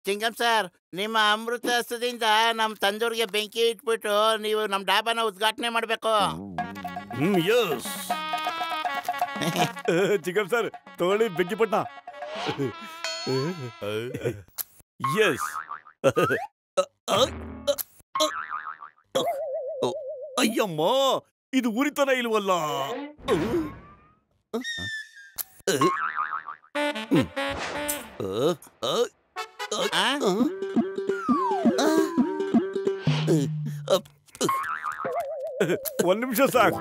Chingam sir, ನಿಮ್ಮ ಅಮೃತ ಹಸ್ತದಿಂದ ನಮ್ಮ ತಂದೂರಿಗೆ ಬೆಂಕಿ ಇಟ್ಬಿಟ್ಟು ನೀವು ನಮ್ಮ ಡಾಬಾನ ಉದ್ಘಾಟನೆ ಮಾಡಬೇಕು. ಚಿಂಗಂ ಸರ್, ತಗೊಳ್ಳಿ ಬೆಂಕಿ ಪಟ್ನ. ಎಸ್. ಅಯ್ಯಮ್ಮ, ಇದು ಉರಿತನ ಇಲ್ವಲ್ಲ. ಒಂದ್ ನಿಮಿಷ ಸಾಕು.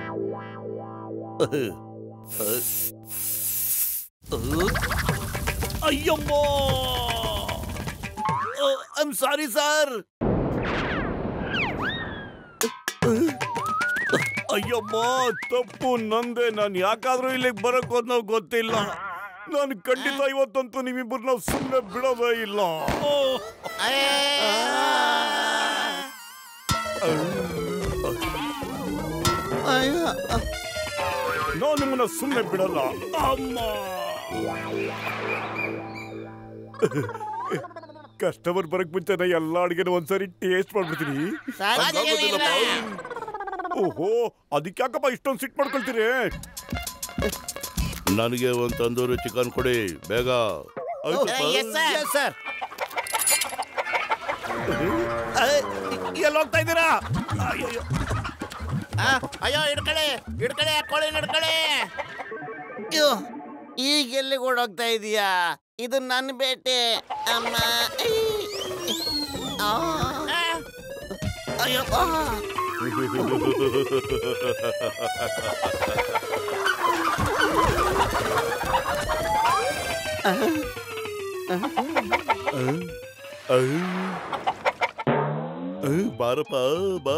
ಅಯ್ಯಮ್ಮ, ಐ ಆಮ್ ಸಾರಿ ಸರ್. ಅಯ್ಯಮ್ಮ, ತಪ್ಪು ನಂದೆ. ನಾನು ಯಾಕಾದ್ರೂ ಇಲ್ಲಿಗೆ ಬರಕ್ ಅನ್ನೋ ಗೊತ್ತಿಲ್ಲ. ನಾನು ಖಂಡಿತ ಇವತ್ತಂತೂ ನಿಮ್ಮಿಬ್ಬರು ನಾವು ಸುಮ್ಮನೆ ಬಿಡೋದೇ ಇಲ್ಲ. ನಾವು ನಿಮ್ಮನ್ನ ಸುಮ್ಮನೆ ಬಿಡಲ್ಲ. ಅಮ್ಮ, ಕಸ್ಟಮರ್ ಬರಕ್ ಮುಂಚೆನ ಎಲ್ಲ ಅಡಿಗೆನ ಒಂದ್ಸರಿ ಟೇಸ್ಟ್ ಮಾಡ್ಬಿಡ್ತೀನಿ. ಓಹೋ, ಅದಕ್ಕೆ ಯಾಕಪ್ಪ ಇಷ್ಟೊಂದು ಸಿಟ್ ಮಾಡ್ಕೊಳ್ತೀರಿ? ನನಗೆ ಒಂದು ತಂದೂರಿ ಚಿಕನ್ ಕೊಡಿ ಬೇಗ. ಎಲ್ಲ ಹೋಗ್ತಾ ಇದ್ದೀರಾ? ಅಯ್ಯೋ, ಹಿಡ್ಕಳಿ ಹಿಡ್ಕಳಿ, ಕೋಳಿ ಹಿಡ್ಕಳಿ. ಈಗ ಎಲ್ಲಿಗೆ ಓಡೋಗ್ತಾ ಇದೀಯಾ? ಇದು ನನ್ನ ಬೇಟೆ ಅಮ್ಮ. ಅಯ್ಯಪ್ಪ, ಬಾರಪ್ಪ ಬಾ,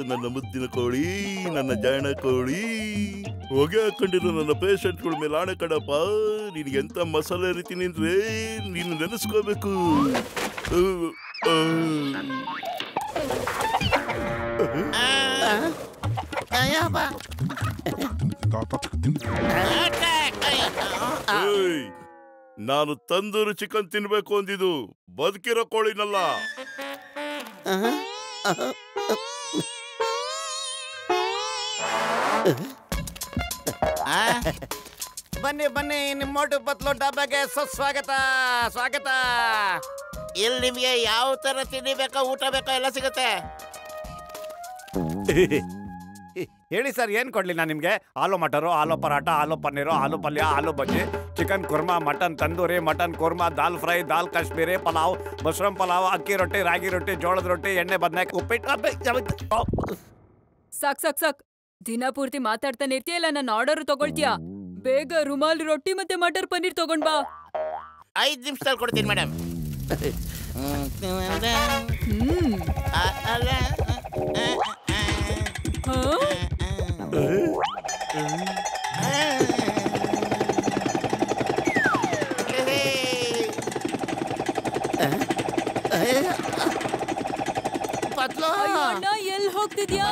ನನ್ನ ಮುದ್ದಿನ ಕೋಳಿ, ನನ್ನ ಜಾಣ ಕೋಳಿ. ಹೊಗೆ ಹಾಕೊಂಡಿರೋ ನನ್ನ ಪೇಷಂಟ್ಗಳ ಮೇಲೆ ಆಣೆ ಕಡಪ್ಪ. ನಿನ್ಗೆ ಎಂತ ಮಸಾಲೆ ರೀತಿನಿ ಅಂದ್ರೆ ನೀನು ನೆನೆಸ್ಕೋಬೇಕು. ನಾನು ತಂದೂರಿ ಚಿಕನ್ ತಿನ್ಬೇಕು ಅಂದಿದ್ದು ಬದುಕಿರೋ ಕೋಳಿನಲ್ಲ. ಬನ್ನಿ ಬನ್ನಿ, ನಿಮ್ಮ ಮೋಟು ಪತ್ಲು ಡಾಬಾಗೆ ಸ್ವಾಗತ ಸ್ವಾಗತ. ಇಲ್ಲಿ ನಿಮ್ಗೆ ಯಾವ ತರ ತಿಂಡಿ ಬೇಕೋ, ಊಟ ಬೇಕೋ ಎಲ್ಲ ಸಿಗುತ್ತೆ. ಹೇಳಿ ಸರ್, ಏನ್ ಕೊಡ್ಲಿ ನಾನು ನಿಮ್ಗೆ? ಆಲೂ ಮಟರು, ಆಲೂ ಪರಾಟ, ಆಲೂ ಪನ್ನೀರು, ಆಲೂ ಪಲ್ಯ, aloo bajji, chicken kurma, mutton tandoori, mutton kurma, dal fry, dal Kashmiri, pulao, mushroom pulao, ಅಕ್ಕಿ ರೊಟ್ಟಿ, ರಾಗಿ ರೊಟ್ಟಿ, ಜೋಳದ ರೊಟ್ಟಿ, ಎಣ್ಣೆ ಬದನೆಕಾಯಿ, ಉಪ್ಪಿಟ್ಟು. ಸಾಕ್ ಸಾಕ್ ಸಾಕ್, ದಿನ ಪೂರ್ತಿ ಮಾತಾಡ್ತಾನೆ ಇರ್ತೀಯಲ್ಲ, ನನ್ನ ಆರ್ಡರ್ ತಗೊಳ್ತೀಯಾ? ಬೇಗ ರುಮಾಲಿ ರೊಟ್ಟಿ ಮತ್ತೆ ಮಟರ್ ಪನ್ನೀರ್ ತಗೊಂಡ್ ಬಾ. 5 ನಿಮಿಷದಲ್ಲಿ ಕೊಡ್ತೀನಿ ಮೇಡಮ್. ಎಲ್ಲಿ ಹೋಗ್ತಿದ್ಯಾ?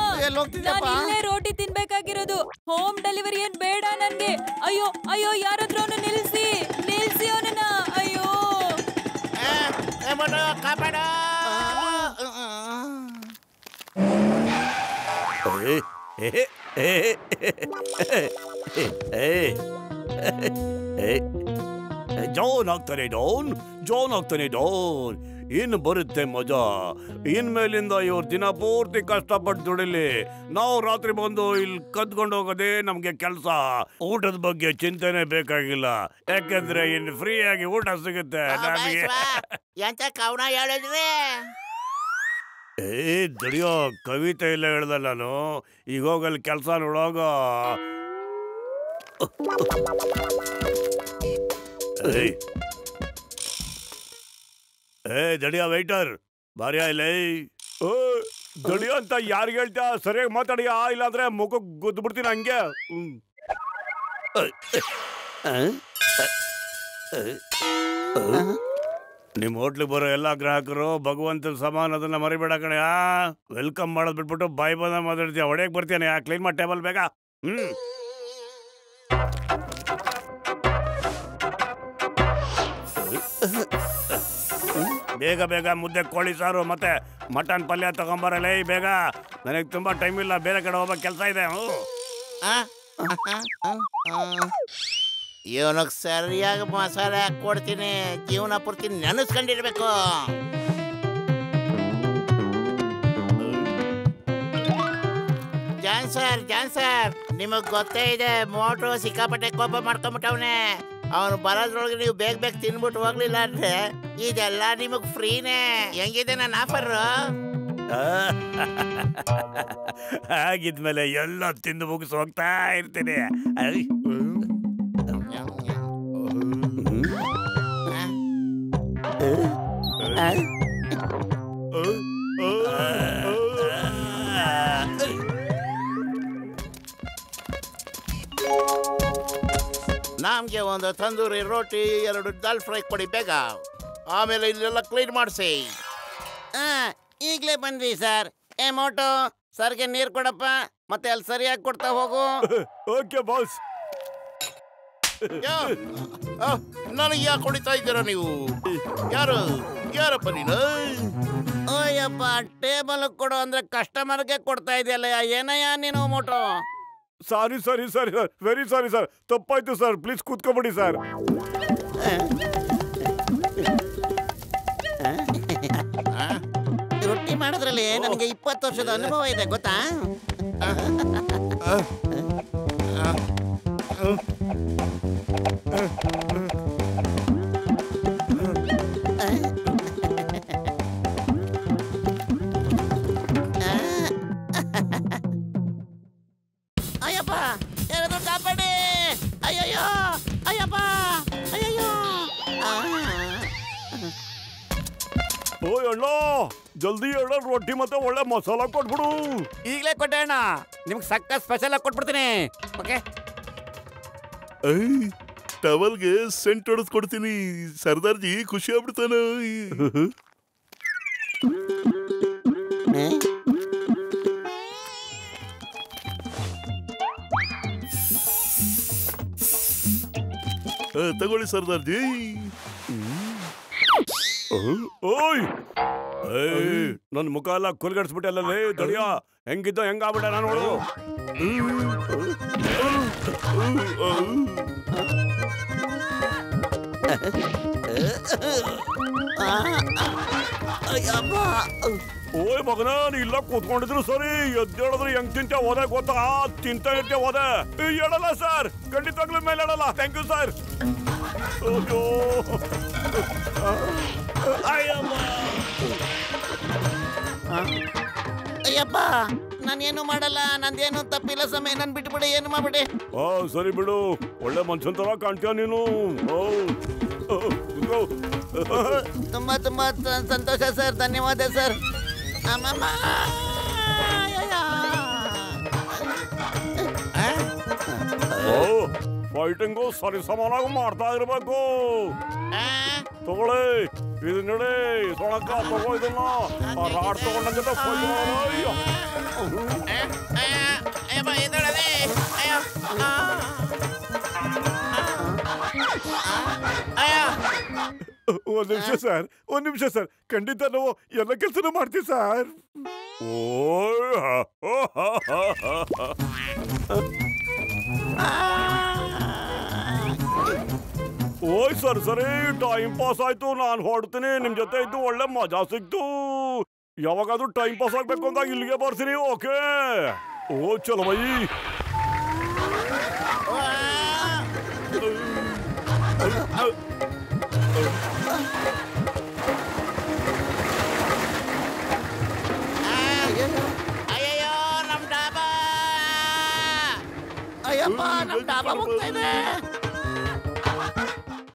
ನಾನು ಇಲ್ಲೇ ರೋಟಿ ತಿನ್ಬೇಕಾಗಿರೋದು. ಹೋಮ್ ಡೆಲಿವರಿ ಏನ್ ಬೇಡ ನನ್ಗೆ. ಅಯ್ಯೋ ಅಯ್ಯೋ, ಯಾರಾದ್ರೂ ನಿಲ್ಸಿ ನಿಲ್ಸಿ ಅವನನ್ನ. ಅಯ್ಯೋ ಕಾಪಾಡ. ಜಾನ್ ಆಗ್ತಾನೆ ಡೌನ್, ಜಾನ್ ಆಗ್ತಾನೆ ಡೌನ್. ಇನ್ನು ಬರುತ್ತೆ ಮಜಾ. ಇನ್ಮೇಲಿಂದ ಇವ್ರು ದಿನ ಪೂರ್ತಿ ಕಷ್ಟಪಟ್ಟು ದುಡಿಲಿ, ನಾವು ರಾತ್ರಿ ಬಂದು ಇಲ್ಲಿ ಕದ್ಕೊಂಡು ಹೋಗೋದೇ ನಮ್ಗೆ ಕೆಲಸ. ಊಟದ ಬಗ್ಗೆ ಚಿಂತೆನೆ ಬೇಕಾಗಿಲ್ಲ, ಯಾಕಂದ್ರೆ ಇನ್ನು ಫ್ರೀ ಆಗಿ ಊಟ ಸಿಗುತ್ತೆ ನಮಗೆ. ಎಂತ ಕವನ ಹೇಳಿದ್ರಿ? ದುಡಿಯೋ ಕವಿತೆ ಇಲ್ಲ ಹೇಳ್ದ ನಾನು. ಈಗ ಹೋಗಲ್ಲಿ ಕೆಲಸ ನೋಡೋಗ. ದಡಿಯ ವೈಟರ್ ಬಾರ್ಯಾ ಇಲ್ಲ. ದಡಿಯೋ ಅಂತ ಯಾರಿಗೆ ಹೇಳ್ತಾ? ಸರಿಯಾಗಿ ಮಾತಾಡಿಯಾ, ಇಲ್ಲಾಂದ್ರೆ ಮುಖಕ್ಕೆ ಗುದ್ದು ಬಿಡ್ತೀನಿ ಹಂಗೆ. ನಿಮ್ ಹೋಟ್ಲಿಗೆ ಬರೋ ಎಲ್ಲಾ ಗ್ರಾಹಕರು ಭಗವಂತನ ಸಮಾನ, ಅದನ್ನ ಮರಿಬೇಡ ಕಣೆ. ವೆಲ್ಕಮ್ ಮಾಡೋದ್ ಬಿಟ್ಬಿಟ್ಟು ಬಾಯಿ ಬಂದ ಮಾತಾಡ್ತೀಯ. ಹೊಡೆಯಕ್ ಬರ್ತೀಯಾನೆ? ಕ್ಲೀನ್ ಮಾಡಿ ಟೇಬಲ್ ಬೇಗ. ಬೇಗ ಬೇಗ ಮುದ್ದೆ, ಕೋಳಿ ಸಾರು ಮತ್ತೆ ಮಟನ್ ಪಲ್ಯ ತಗೊಂಬರಲ್ಲ ಬೇಗ. ನನಗೆ ತುಂಬಾ ಟೈಮ್ ಇಲ್ಲ, ಬೇರೆ ಕಡೆ ಹೋಗೋ ಕೆಲಸ ಇದೆ. ಇವನಿಗೆ ಸರಿಯಾಗಿ ಮಸಾಲೆ ಹಾಕೊಡ್ತೀನಿ, ಜೀವನ ಪೂರ್ತಿ ನೆನೆಸ್ಕೊಂಡಿರ್ಬೇಕು. ಜಾನ್ ಸರ್ ನಿಮಗ್ ಗೊತ್ತೇ ಇದೆ, ಮೋಟು ಸಿಕ್ಕಾಪಟ್ಟೆ ಕೋಪ ಮಾಡ್ಕೊಂಬಿಟ್ಟವನೆ. ಅವನು ಬರೋದ್ರೊಳಗೆ ನೀವು ಬೇಗ ಬೇಗ ತಿನ್ಬಿಟ್ಟು ಹೋಗ್ಲಿಲ್ಲ ಅಂದ್ರೆ ಇದೆಲ್ಲ ನಿಮಗ್ ಫ್ರೀನೇ. ಹೆಂಗಿದೆ ನನ್ನ ಆಫರ್? ಹಾಗಿದ್ಮೇಲೆ ಎಲ್ಲ ತಿಂದು ಮುಗಿಸ್ ಹೋಗ್ತಾ ಇರ್ತೀನಿ. ನಮ್ಗೆ ಒಂದು ತಂದೂರಿ ರೋಟಿ, 2 ದಾಲ್ ಫ್ರೈ ಕೊಡಿ ಬೇಗ. ಆಮೇಲೆ ಇಲ್ಲೆಲ್ಲ ಕ್ಲೀನ್ ಮಾಡಿಸಿ. ಈಗಲೇ ಬಂದ್ವಿ ಸರ್. ಮೋಟೋ ಸರ್ಗೆ ನೀರು ಕೊಡಪ್ಪ, ಮತ್ತೆ ಅಲ್ಲಿ ಸರಿಯಾಗಿ ಕೊಡ್ತಾ ಹೋಗು. Okay boss. ನನಗೆ ಯಾಕೆ ಹೊಡಿತಾ ಇದ್ದೀರಾ ನೀವು? ಯಾರಪ್ಪ ನೀನು? ಓಯಪ್ಪ, ಟೇಬಲ್ ಕೊಡು ಅಂದ್ರೆ ಕಸ್ಟಮರ್ಗೆ ಕೊಡ್ತಾ ಇದೆಯಲ್ಲ, ಏನಯ್ಯ ನೀನು motto? Sorry very sorry sir, ತಪ್ಪಾಯ್ತು ಸರ್. ಪ್ಲೀಸ್ ಕೂತ್ಕೊಬಿಡಿ ಸರ್. ರೊಟ್ಟಿ ಮಾಡೋದ್ರಲ್ಲಿ ನನಗೆ 20 ವರ್ಷದ ಅನುಭವ ಇದೆ ಗೊತ್ತಾ? ಅಯ್ಯಪ್ಪ, ಯಾರಾದ್ರೂ ಕಾಪಾಡಿ! ಅಯ್ಯಯ್ಯೋ, ಅಯ್ಯಪ್ಪ, ಅಯ್ಯಯ್ಯೋ! ಓಯ್ ಅಣ್ಣ, ಜಲ್ದಿ 2 ರೊಟ್ಟಿ ಮತ್ತೆ ಒಳ್ಳೆ ಮಸಾಲ ಕೊಟ್ಬಿಡು. ಈಗಲೇ ಕೊಟ್ಟೆ ಅಣ್ಣ, ನಿಮ್ಗೆ ಸಕ್ಕ ಸ್ಪೆಷಲ್ ಆಗಿ ಕೊಟ್ಬಿಡ್ತೀನಿ. ಓಕೆ, ಟವಲ್ಗೆ ಸೆಂಟ್ ಹೊಡೆದು ಕೊಡ್ತೀನಿ. ಸರ್ದಾರ್ಜಿ ಖುಷಿ ಆಗ್ಬಿಡ್ತಾನ. ತಗೊಳ್ಳಿ ಸರ್ದಾರ್ಜಿ. ಓಯ್ ನನ್ ಮುಖ ಎಲ್ಲ ಕೊಲ್ಗಡ್ಸ್ಬಿಟ್ಟಲ್ಲೇ ದಡಿಯ. ಹೆಂಗಿದ್ದ ಹೆಂಗಾಗ್ಬಿಟ್ಟ ನಾನು ನೋಡು. ಓಯ್ ಮಗನ, ನೀ ಇಲ್ಲ ಕೂತ್ಕೊಂಡಿದ್ರು ಸರಿ, ಎದ್ದೇಳಿದ್ರು ಹೆಂಗ್ ತಿಂತೆ ಹೋದೆ ಗೊತ್ತಾ? ತಿಂತ ಇರ್ತೆ ಹೋದೆ. ಹೇಳಲ್ಲ ಸರ್, ಖಂಡಿತವಾಗ್ಲೂ ಮೇಲೆ ಹೇಳಲ್ಲ. Thank you sir. ಅಯ್ಯಪ್ಪ, ನಾನೇನು ಮಾಡಲ್ಲ, ನಂದೇನು ತಪ್ಪಿಲ್ಲ ಸಮಯ, ನನ್ ಬಿಟ್ಬಿಡಿ, ಏನು ಮಾಡ್ಬಿಡಿ. ಸರಿ ಬಿಡು, ಒಳ್ಳೆ ಮನುಷ್ಯನ್ ತರ ಕಾಣ್ತೀಯ ನೀನು. ತುಂಬಾ ತುಂಬಾ ಸಂತೋಷ ಸರ್, ಧನ್ಯವಾದ ಸರ್. ಅಮ್ಮಮ್ಮ, ಫೈಟಿಂಗು ಸರಿ ಸಮಾನಾಗಿ ಮಾಡ್ತಾ ಇರ್ಬೇಕು. ತಗೊಳ್ಳಿ ಇದು ನೋಡಿ, ಸೊಣಕ ತಗೋ, ಇದನ್ನ ರಾಡ್ ತಗೊಂಡ ಜೊತೆ ಒಂದ್ ನಿಮಿಷ ಸರ್, ಖಂಡಿತ ನಾವು ಎಲ್ಲ ಕೆಲಸನೂ ಮಾಡ್ತೀವಿ ಸರ್. ಓಯ್ ಸರಿ, ಟೈಮ್ ಪಾಸ್ ಆಯ್ತು, ನಾನು ಹೊಡ್ತೀನಿ. ನಿಮ್ ಜೊತೆ ಇದ್ದು ಒಳ್ಳೆ ಮಜಾ ಸಿಕ್ತು. ಯಾವಾಗಾದ್ರೂ ಟೈಮ್ ಪಾಸ್ ಆಗ್ಬೇಕು ಅಂತ ಇಲ್ಲಿಗೆ ಬರ್ತೀನಿ. ಓಕೆ, ಓ ಚಲೋ ಬೈ. ಅಯ್ಯಯ್ಯೋ, ನಮ್ ಡಾಬಾ! ಅಯ್ಯಪ್ಪ, ನಮ್ ಡಾಬಾ ಹೋಗ್ತಾ ಇದೆ.